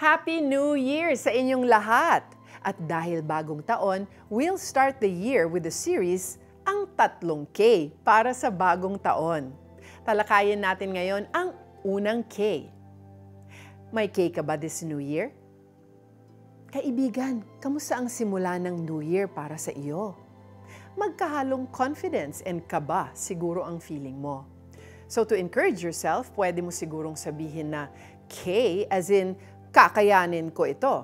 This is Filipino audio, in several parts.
Happy New Year sa inyong lahat! At dahil bagong taon, we'll start the year with the series, Ang Tatlong K para sa Bagong Taon. Talakayin natin ngayon ang unang K. May K ka ba this New Year? Kaibigan, kamusta ang simula ng New Year para sa iyo? Magkahalong confidence and kaba siguro ang feeling mo. So to encourage yourself, pwede mo sigurong sabihin na K as in kakayanin ko ito.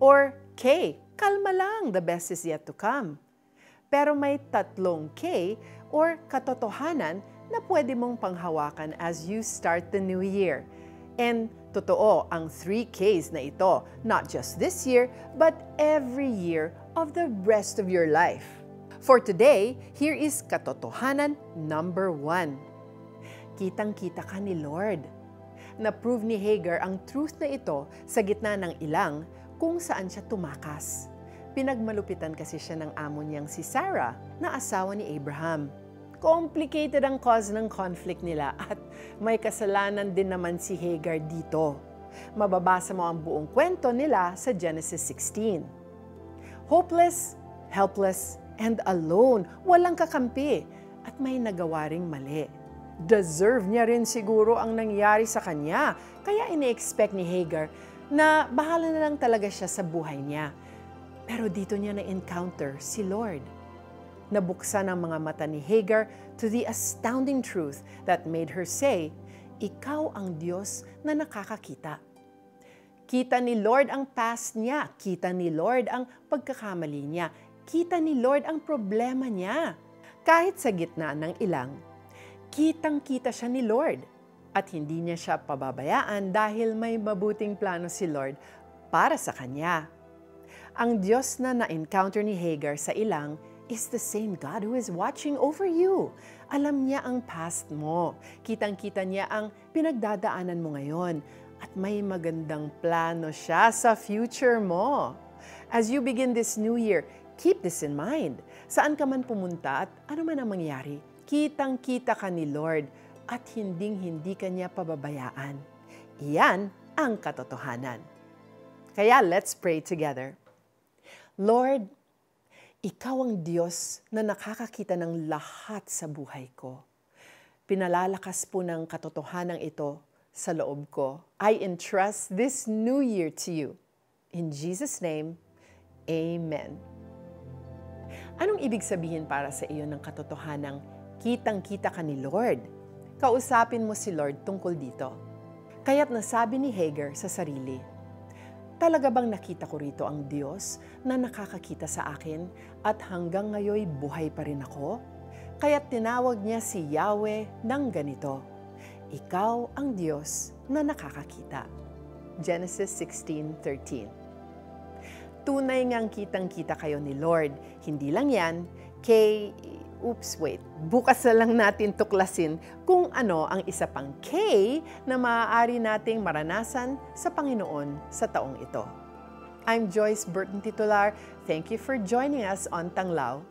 Or K, kalma lang, the best is yet to come. Pero may tatlong K or katotohanan na pwede mong panghawakan as you start the new year. And totoo ang 3 Ks na ito, not just this year, but every year of the rest of your life. For today, here is katotohanan number 1. Kitang-kita ka ni Lord. Na-prove ni Hagar ang truth na ito sa gitna ng ilang kung saan siya tumakas. Pinagmalupitan kasi siya ng amo niyang si Sarah na asawa ni Abraham. Complicated ang cause ng conflict nila at may kasalanan din naman si Hagar dito. Mababasa mo ang buong kwento nila sa Genesis 16. Hopeless, helpless, and alone, walang kakampi at may nagawa ring mali. Deserve niya rin siguro ang nangyari sa kanya, kaya ine-expect ni Hagar na bahala na lang talaga siya sa buhay niya. Pero dito niya na-encounter si Lord. Nabuksan ang mga mata ni Hagar to the astounding truth that made her say, "Ikaw ang Diyos na nakakakita." Kita ni Lord ang past niya, kita ni Lord ang pagkakamali niya, kita ni Lord ang problema niya. Kahit sa gitna ng ilang, kitang-kita siya ni Lord at hindi niya siya pababayaan dahil may mabuting plano si Lord para sa kanya. Ang Diyos na na-encounter ni Hagar sa ilang is the same God who is watching over you. Alam niya ang past mo. Kitang-kita niya ang pinagdadaanan mo ngayon at may magandang plano siya sa future mo. As you begin this new year, keep this in mind. Saan ka man pumunta at ano man ang mangyari, kitang-kita ka ni Lord at hinding-hindi ka niya pababayaan. Iyan ang katotohanan. Kaya let's pray together. Lord, Ikaw ang Diyos na nakakakita ng lahat sa buhay ko. Pinalalakas po ng katotohanan ito sa loob ko. I entrust this new year to you. In Jesus' name, Amen. Anong ibig sabihin para sa iyo ng katotohanang kitang-kita ka ni Lord? Kausapin mo si Lord tungkol dito. Kaya't nasabi ni Hagar sa sarili, "Talaga bang nakita ko rito ang Diyos na nakakakita sa akin at hanggang ngayon buhay pa rin ako?" Kaya't tinawag niya si Yahweh ng ganito, "Ikaw ang Diyos na nakakakita." Genesis 16:13. Tunay ngang kitang-kita kayo ni Lord. Hindi lang yan, bukas na lang natin tuklasin kung ano ang isa pang K na maaari nating maranasan sa Panginoon sa taong ito. I'm Joyce Burton Titular. Thank you for joining us on Tanglaw.